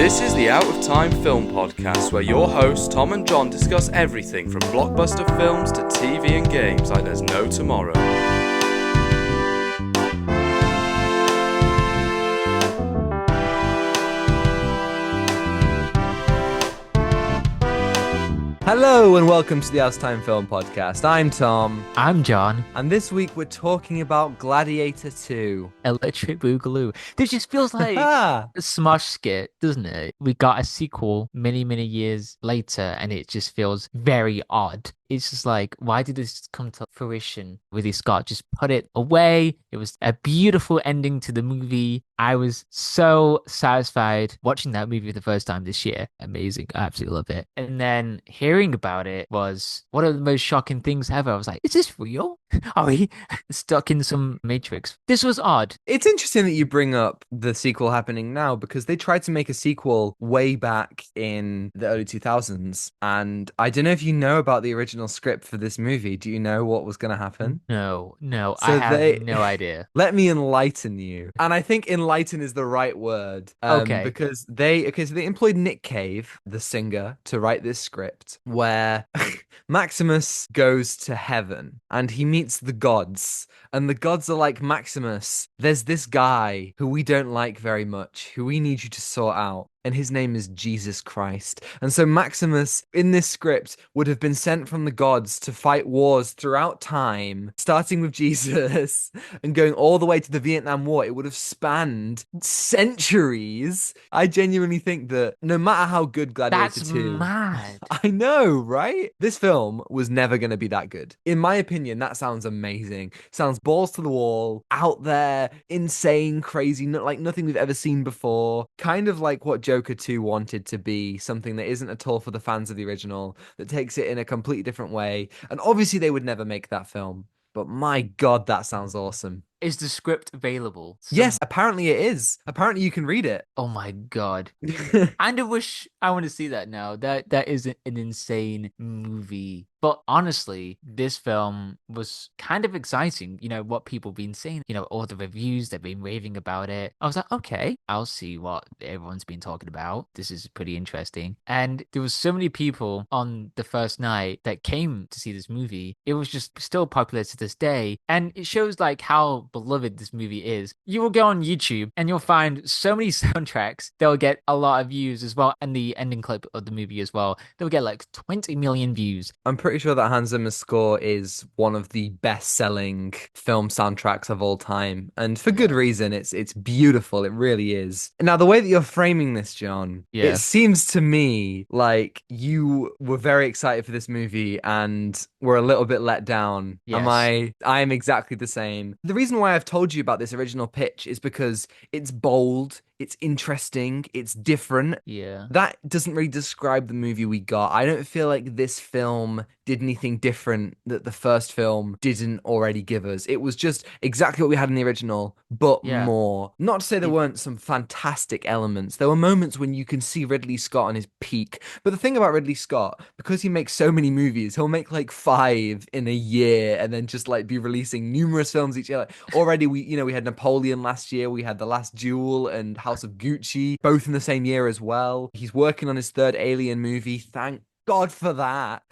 This is the Out of Time Film Podcast, where your hosts Tom and John discuss everything from blockbuster films to TV and games like there's no tomorrow. Hello and welcome to the Out of Time Film Podcast. I'm Tom. I'm John. And this week we're talking about Gladiator II. Electric Boogaloo. This just feels like a Smosh skit, doesn't it? We got a sequel many, many years later, and it just feels very odd. It's just like, why did this come to fruition? Ridley Scott just put it away. It was a beautiful ending to the movie. I was so satisfied watching that movie for the first time this year. Amazing. I absolutely love it. And then hearing about it was one of the most shocking things ever. I was like, is this real? Are we stuck in some matrix? This was odd. It's interesting that you bring up the sequel happening now because they tried to make a sequel way back in the early 2000s. And I don't know if you know about the original script for this movie. Do you know what was going to happen? No, So I have no idea. Let me enlighten you. And I think enlighten is the right word. Okay. Because they employed Nick Cave, the singer, to write this script where Maximus goes to heaven and he meets the gods. And the gods are like, Maximus, there's this guy who we don't like very much, who we need you to sort out. And his name is Jesus Christ. And so Maximus, in this script, would have been sent from the gods to fight wars throughout time, starting with Jesus and going all the way to the Vietnam War. It would have spanned centuries. I genuinely think that no matter how good Gladiator That's 2... mad. I know, right? This film was never going to be that good. In my opinion, that sounds amazing. Sounds balls to the wall, out there, insane, crazy, like nothing we've ever seen before. Kind of like what Joker 2 wanted to be, something that isn't at all for the fans of the original, that takes it in a completely different way. And obviously they would never make that film, but my God, that sounds awesome. Is the script available? Yes, apparently it is. Apparently you can read it. Oh my God. I wish I want to see that now. That is an insane movie. But honestly, this film was kind of exciting. You know, what people have been saying, you know, all the reviews, they've been raving about it. I was like, okay, I'll see what everyone's been talking about. This is pretty interesting. And there was so many people on the first night that came to see this movie. It was just still popular to this day. And it shows like how beloved this movie is. You will go on YouTube and you'll find so many soundtracks that will get a lot of views as well. And the ending clip of the movie as well, they'll get like 20 million views. I'm pretty sure that Hans Zimmer's score is one of the best-selling film soundtracks of all time, and for good reason. It's beautiful. It really is. Now, the way that you're framing this, John, it seems to me like you were very excited for this movie and were a little bit let down. Yes. I am exactly the same. The reason why I've told you about this original pitch is because it's bold, it's interesting, it's different. Yeah. That doesn't really describe the movie we got. I don't feel like this film did anything different that the first film didn't already give us. It was just exactly what we had in the original, but more. Not to say there weren't some fantastic elements. There were moments when you can see Ridley Scott on his peak. But the thing about Ridley Scott, because he makes so many movies, he'll make like 5 in a year and then just like be releasing numerous films each year. Like, already we had Napoleon last year, we had The Last Duel and House of Gucci, both in the same year as well. He's working on his 3rd Alien movie. Thank God for that.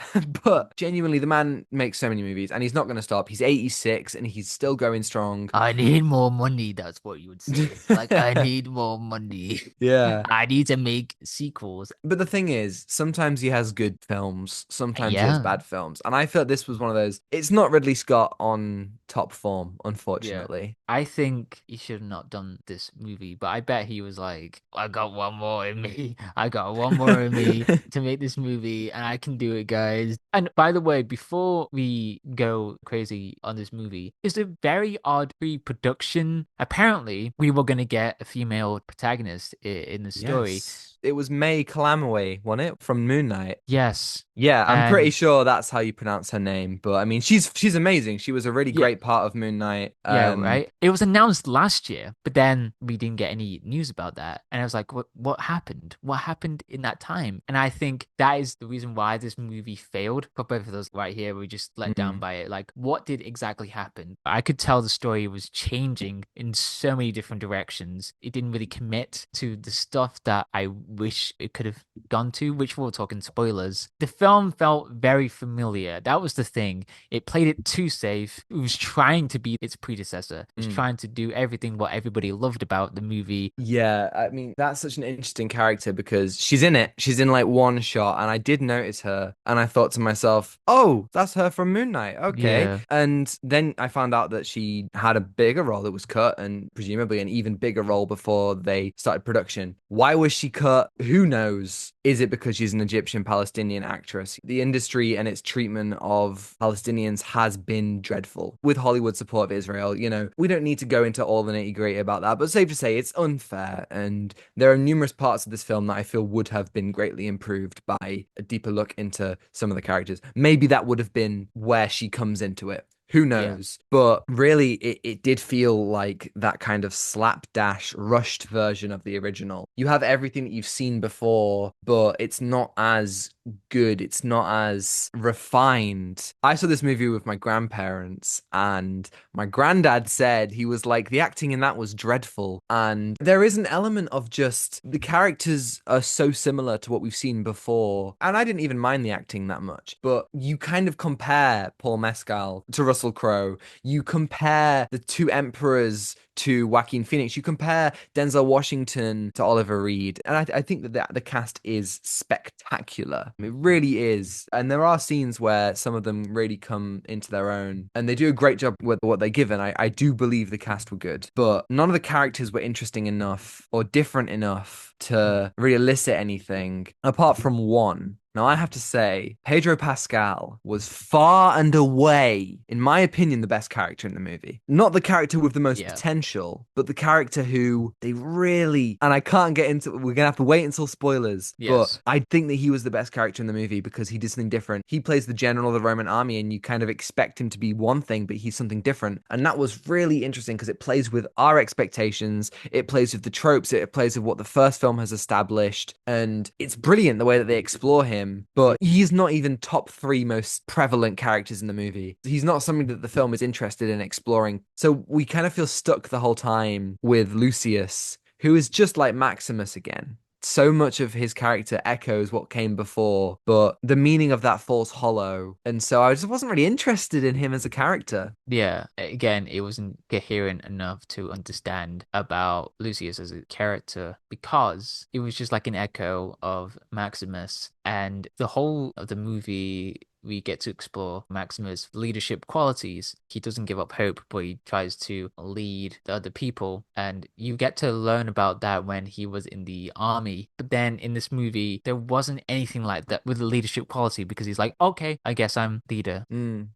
But genuinely, the man makes so many movies and he's not going to stop. He's 86 and he's still going strong. I need more money. That's what you would say. Like, I need more money. Yeah. I need to make sequels. But the thing is, sometimes he has good films, sometimes he has bad films. And I felt this was one of those. It's not Ridley Scott on top form, unfortunately. Yeah. I think he should have not done this movie, but I bet he was like, I got one more in me. I got one more in me to make this movie, and I can do it, guys. And by the way, before we go crazy on this movie, it's a very odd pre-production. Apparently, we were going to get a female protagonist in the story. Yes. It was May Calamaway, wasn't it? From Moon Knight. Yes. Yeah, I'm pretty sure that's how you pronounce her name. But I mean, she's amazing. She was a really great part of Moon Knight. Yeah, right. It was announced last year, but then we didn't get any news about that. And I was like, what happened? What happened in that time? And I think that is the reason why this movie failed. For both of those right here, we just let down by it. Like, what did exactly happen? I could tell the story was changing in so many different directions. It didn't really commit to the stuff that I wish it could have gone to, which we'll talk in spoilers. The film felt very familiar. That was the thing. It played it too safe. It was trying to be its predecessor. It was trying to do everything what everybody loved about the movie. Yeah, I mean, that's such an interesting character because she's in it. She's in like one shot, and I did notice her, and I thought to myself, oh, that's her from Moon Knight. Okay. Yeah. And then I found out that she had a bigger role that was cut, and presumably an even bigger role before they started production. Why was she cut? Who knows? Is it because she's an Egyptian Palestinian actress? The industry and its treatment of Palestinians has been dreadful with Hollywood support of Israel. You know, we don't need to go into all the nitty gritty about that, but safe to say it's unfair. And there are numerous parts of this film that I feel would have been greatly improved by a deeper look into some of the characters. Maybe that would have been where she comes into it. Who knows? Yeah. But really, it did feel like that kind of slapdash, rushed version of the original. You have everything that you've seen before, but it's not as good. It's not as refined. I saw this movie with my grandparents, and my granddad said he was like, the acting in that was dreadful. And there is an element of just the characters are so similar to what we've seen before. And I didn't even mind the acting that much, but you kind of compare Paul Mescal to Russell Crowe. You compare the two emperors to Joaquin Phoenix. You compare Denzel Washington to Oliver Reed. And I think that the cast is spectacular. It really is. And there are scenes where some of them really come into their own. And they do a great job with what they give. And I do believe the cast were good. But none of the characters were interesting enough or different enough to really elicit anything, apart from one. Now, I have to say, Pedro Pascal was far and away, in my opinion, the best character in the movie. Not the character with the most potential, but the character who they really, and I can't get into, we're going to have to wait until spoilers, but I think that he was the best character in the movie because he did something different. He plays the general of the Roman army, and you kind of expect him to be one thing, but he's something different. And that was really interesting because it plays with our expectations, it plays with the tropes, it plays with what the first film has established, and it's brilliant the way that they explore him. But he's not even top 3 most prevalent characters in the movie. He's not something that the film is interested in exploring. So we kind of feel stuck the whole time with Lucius, who is just like Maximus again. So much of his character echoes what came before, but the meaning of that falls hollow. And so I just wasn't really interested in him as a character. Yeah, again, it wasn't coherent enough to understand about Lucius as a character because it was just like an echo of Maximus. And the whole of the movie, we get to explore Maximus' leadership qualities. He doesn't give up hope, but he tries to lead the other people. And you get to learn about that when he was in the army. But then in this movie, there wasn't anything like that with the leadership quality because he's like, okay, I guess I'm leader.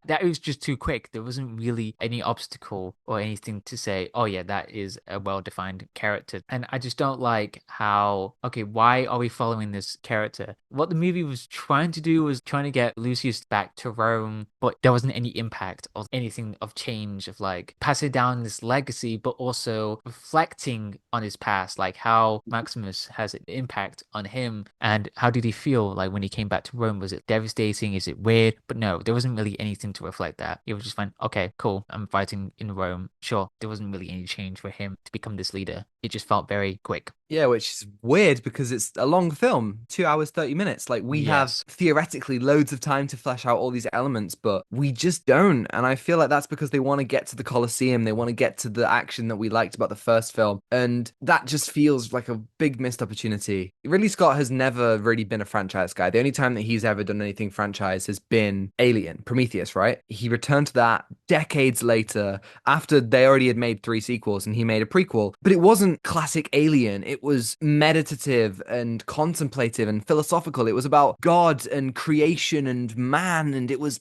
That was just too quick. There wasn't really any obstacle or anything to say, oh yeah, that is a well-defined character. And I just don't like how, okay, why are we following this character? What the movie was trying to do was trying to get Lucius back to Rome, but there wasn't any impact of anything of change of like passing down this legacy, but also reflecting on his past, like how Maximus has an impact on him and how did he feel like when he came back to Rome? Was it devastating? Is it weird? But no, there wasn't really anything to reflect that. It was just fine. Okay, cool. I'm fighting in Rome. Sure. There wasn't really any change for him to become this leader. It just felt very quick. Yeah, which is weird because it's a long film, 2 hours, 30 minutes. Like we have theoretically loads of time to flesh out all these elements, but we just don't. And I feel like that's because they want to get to the Colosseum. They want to get to the action that we liked about the first film. And that just feels like a big missed opportunity. Ridley Scott has never really been a franchise guy. The only time that he's ever done anything franchise has been Alien, Prometheus, right? He returned to that decades later after they already had made 3 sequels and he made a prequel. But it wasn't classic Alien. It was meditative and contemplative and philosophical. It was about God and creation and man, and it was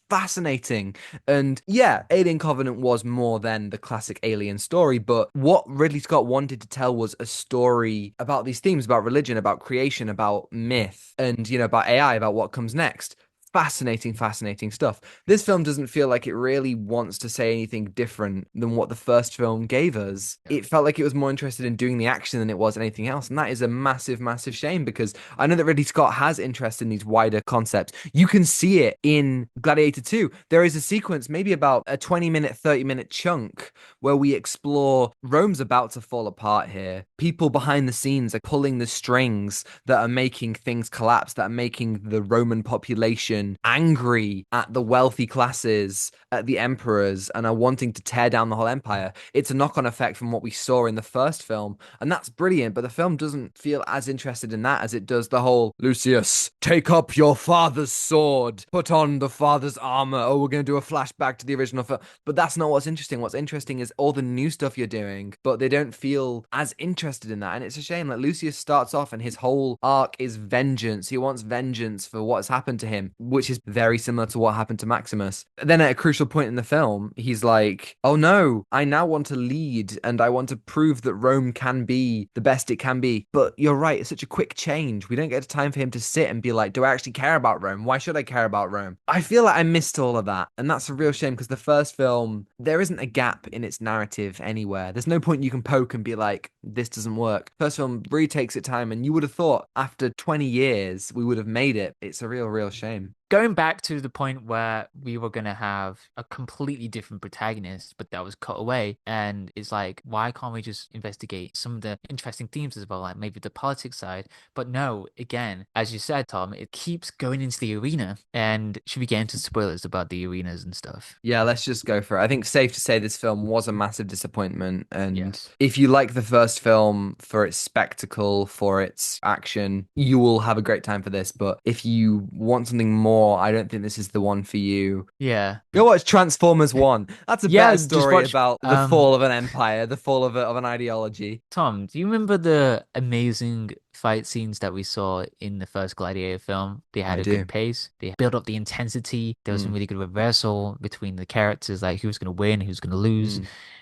fascinating. And yeah, Alien Covenant was more than the classic Alien story, but what Ridley Scott wanted to tell was a story about these themes, about religion, about creation, about myth, and about AI, about what comes next. fascinating stuff. This film doesn't feel like it really wants to say anything different than what the first film gave us. It felt like it was more interested in doing the action than it was anything else. And that is a massive shame, because I know that Ridley Scott has interest in these wider concepts. You can see it in Gladiator 2. There is a sequence, maybe about a 20-minute, 30-minute chunk, where we explore Rome's about to fall apart here. People behind the scenes are pulling the strings that are making things collapse, that are making the Roman population angry at the wealthy classes, at the emperors, and are wanting to tear down the whole empire. It's a knock-on effect from what we saw in the first film, and that's brilliant, but the film doesn't feel as interested in that as it does the whole, Lucius, take up your father's sword, put on the father's armor, oh, we're going to do a flashback to the original film. But that's not what's interesting. What's interesting is all the new stuff you're doing, but they don't feel as interested in that, and it's a shame. Like, Lucius starts off and his whole arc is vengeance. He wants vengeance for what's happened to him, which is very similar to what happened to Maximus. Then at a crucial point in the film, he's like, oh no, I now want to lead and I want to prove that Rome can be the best it can be. But you're right, it's such a quick change. We don't get time for him to sit and be like, do I actually care about Rome? Why should I care about Rome? I feel like I missed all of that. And that's a real shame, because the first film, there isn't a gap in its narrative anywhere. There's no point you can poke and be like, this doesn't work. First film really takes its time, and you would have thought after 20 years we would have made it. It's a real shame. Going back to the point where we were going to have a completely different protagonist, but that was cut away. And it's like, why can't we just investigate some of the interesting themes as well, like maybe the politics side? But no, again, as you said, Tom, it keeps going into the arena. And should we get into spoilers about the arenas and stuff? Yeah, let's just go for it. I think safe to say this film was a massive disappointment. And Yes. if you like the first film for its spectacle, for its action, you will have a great time for this. But if you want something more, I don't think this is the one for you. Yeah. Go watch Transformers 1. That's a better story watch, about the fall of an empire, the fall of an ideology. Tom, do you remember the amazing fight scenes that we saw in the first Gladiator film? They had I a do. good pace. They built up the intensity. There was some really good reversal between the characters, like who's going to win, who's going to lose.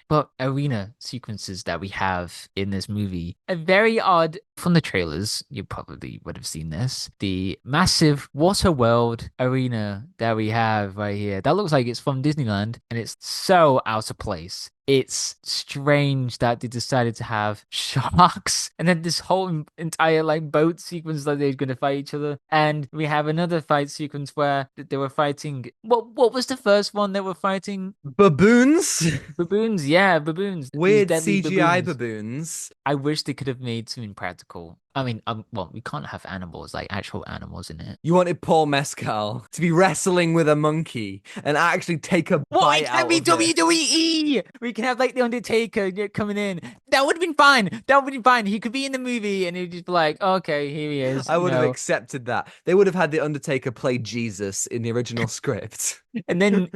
But arena sequences that we have in this movie are very odd. From the trailers, you probably would have seen this. The massive water world arena that we have right here, that looks like it's from Disneyland, and it's so out of place. It's strange that they decided to have sharks and then this whole entire like boat sequence that they're going to fight each other. And we have another fight sequence where they were fighting. What was the first one they were fighting? Baboons? Baboons, yeah, baboons. These Weird deadly CGI baboons. I wish they could have made something practical. I mean, well, we can't have animals, like actual animals in it. You wanted Paul Mescal to be wrestling with a monkey and actually take a bite out of it. WWE! We can have like the Undertaker coming in. That would have been fine. That would have been fine. He could be in the movie and he'd just be like, okay, here he is. I would have accepted that. They would have had the Undertaker play Jesus in the original script. And then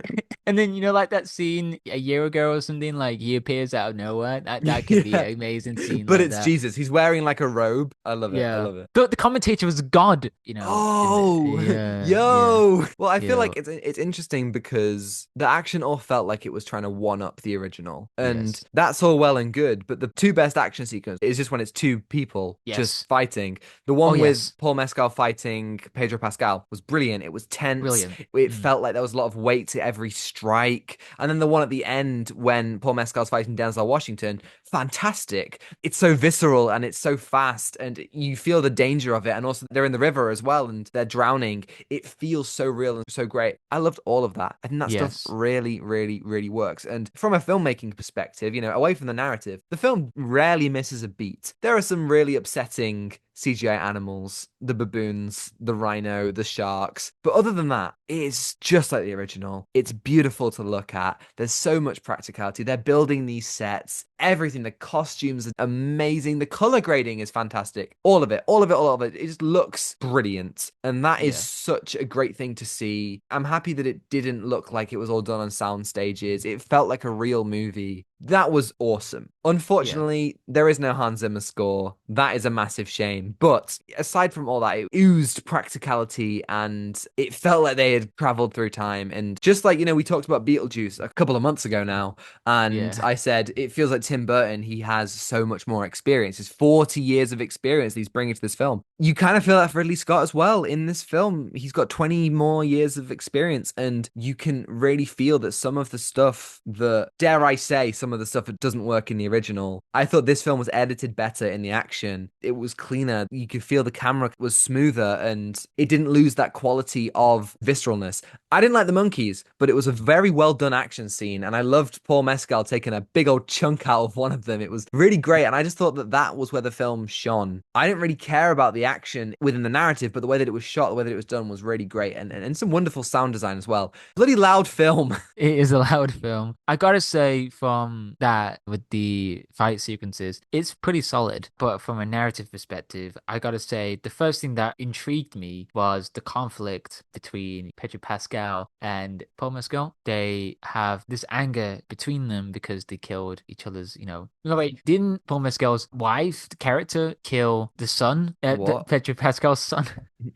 like that scene a year ago or something, like he appears out of nowhere. That could be an amazing scene. But like it's that. Jesus. He's wearing like a robe. I love it. Yeah. I love it. But the commentator was God, Oh, yeah, yo. Well, I feel Yeah. like it's interesting because the action all felt like it was trying to one up the original. And Yes. that's all well and good. But the two best action sequences is just when it's two people Yes. just fighting. The one with yes. Paul Mescal fighting Pedro Pascal was brilliant. It was tense. Brilliant. It felt like there was a lot of weight to every strike. And then the one at the end when Paul Mescal's fighting Denzel Washington, fantastic. It's so visceral and it's so fast and you feel the danger of it. And also they're in the river as well and they're drowning. It feels so real and so great. I loved all of that. I think that Yes. stuff really works. And from a filmmaking perspective, away from the narrative, the film rarely misses a beat. There are some really upsetting CGI animals, the baboons, the rhino, the sharks. But other than that, it's just like the original. It's beautiful to look at. There's so much practicality. They're building these sets. Everything, the costumes are amazing. The color grading is fantastic. All of it. It just looks brilliant. And that is such a great thing to see. I'm happy that it didn't look like it was all done on sound stages. It felt like a real movie. That was awesome. Unfortunately, there is no Hans Zimmer score. That is a massive shame. But aside from all that, it oozed practicality and it felt like they had traveled through time. And just like, we talked about Beetlejuice a couple of months ago now. And I said, it feels like Tim Burton, he has so much more experience. It's 40 years of experience he's bringing to this film. you kind of feel that for Ridley Scott as well. In this film, he's got 20 more years of experience, and you can really feel that some of the stuff that, dare I say, some of the stuff that doesn't work in the original. I thought this film was edited better in the action. It was cleaner. You could feel the camera was smoother, and it didn't lose that quality of visceralness. I didn't like the monkeys, but it was a very well done action scene, and I loved Paul Mescal taking a big old chunk out of one of them. It was really great, and I just thought that that was where the film shone. I didn't really care about the action within the narrative, but the way that it was shot, the way that it was done was really great, and some wonderful sound design as well. Bloody loud film. It is a loud film. I gotta say, from that, with the fight sequences, it's pretty solid. But from a narrative perspective, I gotta say, the first thing that intrigued me was the conflict between Pedro Pascal and Paul Mescal. They have this anger between them because they killed each other's, No, wait, didn't Paul Mescal's wife, the character, kill the son? What? Pedro Pascal's son?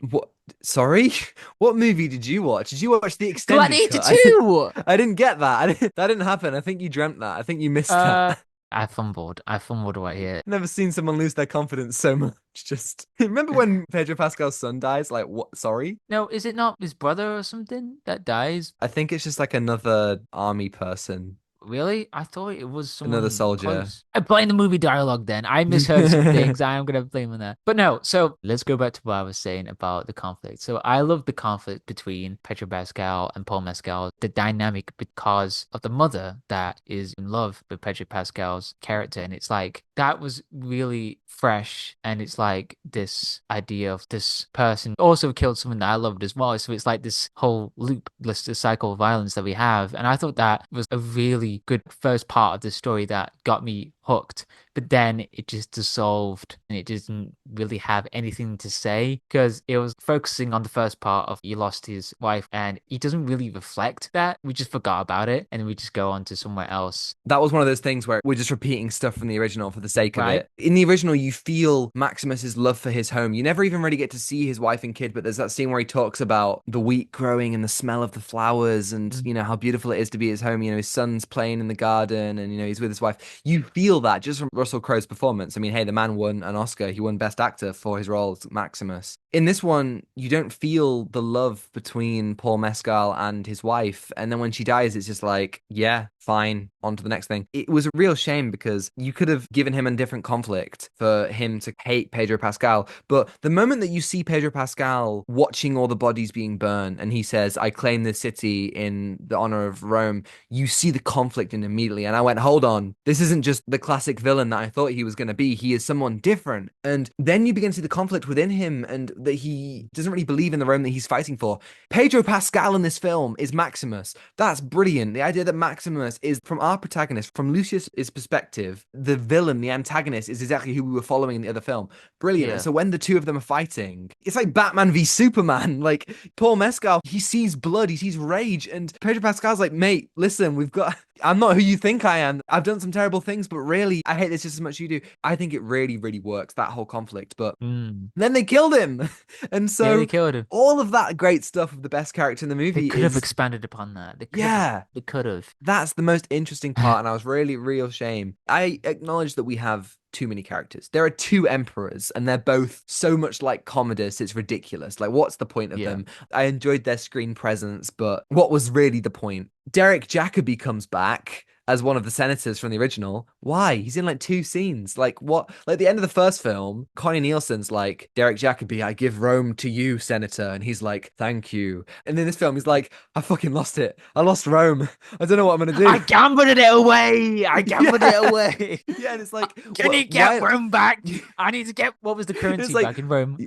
What? Sorry? What movie did you watch? Did you watch the extended Gladiator cut? 2! I didn't get that. That didn't happen. I think you dreamt that. I think you missed that. I fumbled right here. Never seen someone lose their confidence so much. Just remember when Pedro Pascal's son dies? Like, what? Sorry? No, is it not his brother or something that dies? I think it's just like another army person, Really? I thought it was someone another soldier. close. I blame the movie dialogue then. I misheard some things. I am going to blame on that. But no, so let's go back to what I was saying about the conflict. So I love the conflict between Pedro Pascal and Paul Mescal, the dynamic because of the mother that is in love with Pedro Pascal's character. And it's like, that was really fresh. And it's like this idea of this person also killed someone that I loved as well. So it's like this whole loop, this cycle of violence that we have. And I thought that was a really good first part of the story that got me hooked, but then it just dissolved and it didn't really have anything to say because it was focusing on the first part of he lost his wife and he doesn't really reflect that. We just forgot about it and we just go on to somewhere else. That was one of those things where we're just repeating stuff from the original for the sake of it. In the original, you feel Maximus's love for his home. You never even really get to see his wife and kid, but there's that scene where he talks about the wheat growing and the smell of the flowers and, how beautiful it is to be his home. His son's playing in the garden and, he's with his wife. You feel that just from Russell Crowe's performance. I mean, hey, the man won an Oscar. He won Best Actor for his role as Maximus. In this one, you don't feel the love between Paul Mescal and his wife. And then when she dies, it's just like, yeah, fine, on to the next thing. It was a real shame because you could have given him a different conflict for him to hate Pedro Pascal. But the moment that you see Pedro Pascal watching all the bodies being burned and he says, I claim this city in the honor of Rome, you see the conflict in immediately. And I went, hold on, this isn't just the classic villain that I thought he was going to be. He is someone different. And then you begin to see the conflict within him and that he doesn't really believe in the Rome that he's fighting for. Pedro Pascal in this film is Maximus. That's brilliant. The idea that Maximus is, from our protagonist, from Lucius's perspective, the villain, the antagonist, is exactly who we were following in the other film. Brilliant. Yeah. And so when the two of them are fighting, it's like Batman v Superman. Like Paul Mescal, he sees blood, he sees rage, and Pedro Pascal's like, mate, listen, I'm not who you think I am. I've done some terrible things, but really, I hate this just as much as you do. I think it really, really works, that whole conflict. But then they killed him. And so they killed him. All of that great stuff of the best character in the movie They could have expanded upon that. They could have. That's the most interesting part, and I was really, real shame. I acknowledge that we have too many characters. There are two emperors, and they're both so much like Commodus, it's ridiculous. Like, what's the point of them? I enjoyed their screen presence, but what was really the point? Derek Jacobi comes back as one of the senators from the original. Why? He's in like 2 scenes. Like what? Like at the end of the first film, Connie Nielsen's like, Derek Jacobi, I give Rome to you, senator. And he's like, thank you. And in this film, he's like, I fucking lost it. I lost Rome. I don't know what I'm going to do. I gambled it away. It away. Yeah, and it's like, can you get Rome back? I need to get, what was the currency back in Rome?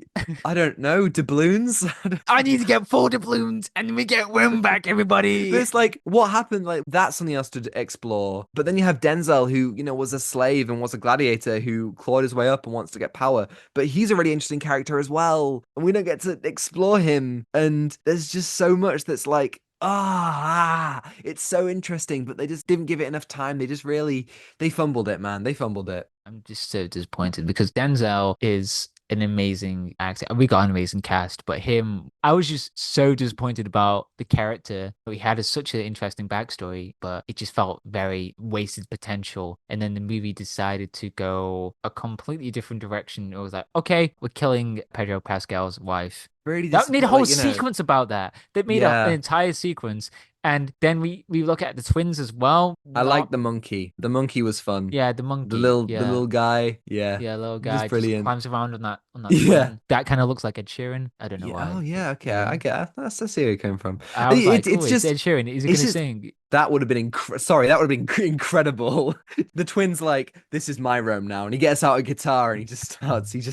I don't know, doubloons? I need to get 4 doubloons and then we get Rome back, everybody. But it's like, what happened? Like, that's something else to explore. But then you have Denzel, who, was a slave and was a gladiator who clawed his way up and wants to get power. But he's a really interesting character as well. And we don't get to explore him. And there's just so much that's like, it's so interesting, but they just didn't give it enough time. They fumbled it, man. They fumbled it. I'm just so disappointed because Denzel is an amazing actor. We got an amazing cast, but him, I was just so disappointed about the character. He had such an interesting backstory, but it just felt very wasted potential. And then the movie decided to go a completely different direction. It was like, okay, we're killing Pedro Pascal's wife. Really That made a whole like, sequence about that. They made an entire sequence. And then we look at the twins as well. I like the monkey. The monkey was fun. Yeah, the monkey. The little guy. Yeah. Yeah, little guy just brilliant. climbs around on that Yeah. twin. That kind of looks like Ed Sheeran. I don't know why. Oh yeah, okay. I get I see where you came from. I was like, it's just Ed Sheeran. Is he gonna sing? That would have been that would have been incredible. The twins like, this is my room now, and he gets out a guitar and he just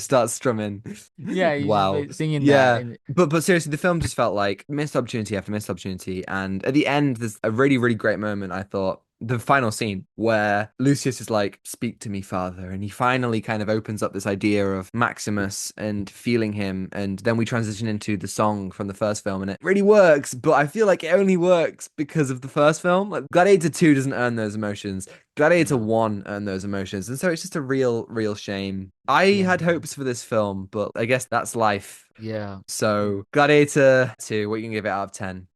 starts strumming. Yeah, wow, singing. Yeah, that. But seriously, the film just felt like missed opportunity after missed opportunity, and at the end, there's a really really great moment. I thought. The final scene where Lucius is like, speak to me, father. And he finally kind of opens up this idea of Maximus and feeling him. And then we transition into the song from the first film and it really works. But I feel like it only works because of the first film. Like Gladiator 2 doesn't earn those emotions. Gladiator 1 earned those emotions. And so it's just a real shame. I had hopes for this film, but I guess that's life. Yeah. So Gladiator 2, what you can give it out of 10?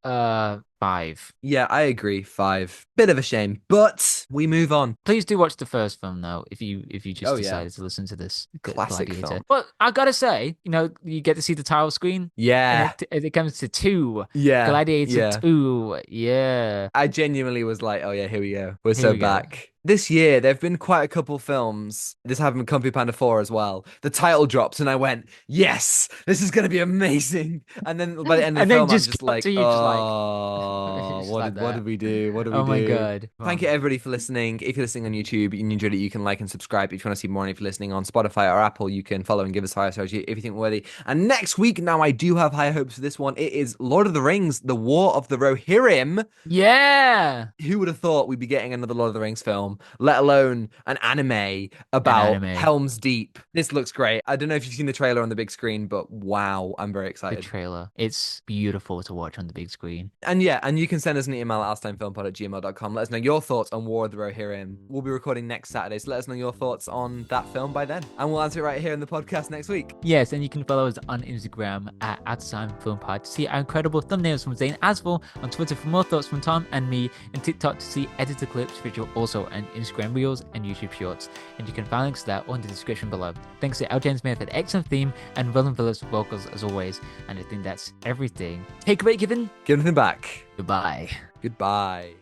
5. Yeah, I agree. 5. Bit of a shame, but we move on. Please do watch the first film though, if you just decided to listen to this classic Gladiator. film. But I gotta say, you get to see the title screen. Yeah. And it comes to 2. Yeah. Gladiator 2. Yeah. I genuinely was like, oh yeah, here we go. We're back. This year, there have been quite a couple films. This happened with Kung Fu Panda 4 as well. The title drops, and I went, yes, this is going to be amazing. And then by the end of the film, I'm just like, oh, what did we do? What did we do? Oh my God. Thank you, everybody, for listening. If you're listening on YouTube and you enjoyed it, you can like and subscribe. If you want to see more, and if you're listening on Spotify or Apple, you can follow and give us higher stars if you think we're worthy. And next week, now I do have higher hopes for this one. It is Lord of the Rings, The War of the Rohirrim. Yeah. Who would have thought we'd be getting another Lord of the Rings film? Let alone an anime about Helm's Deep. This looks great. I don't know if you've seen the trailer on the big screen, but wow, I'm very excited. The trailer. It's beautiful to watch on the big screen. And you can send us an email at ourtimefilmpod@gmail.com. Let us know your thoughts on War of the Rohirrim. We'll be recording next Saturday, so let us know your thoughts on that film by then. And we'll answer it right here in the podcast next week. Yes, and you can follow us on Instagram at @OurTimeFilmPod to see our incredible thumbnails from Zain Afzal, on Twitter for more thoughts from Tom and me, and TikTok to see edited clips, which are also on Instagram Reels and YouTube Shorts, and you can find links to that on the description below. Thanks to Jones-Meyer for the excellent theme and Ronan Phillips vocals as always, and I think that's everything. Take away, Given. Give anything back. Goodbye. Goodbye.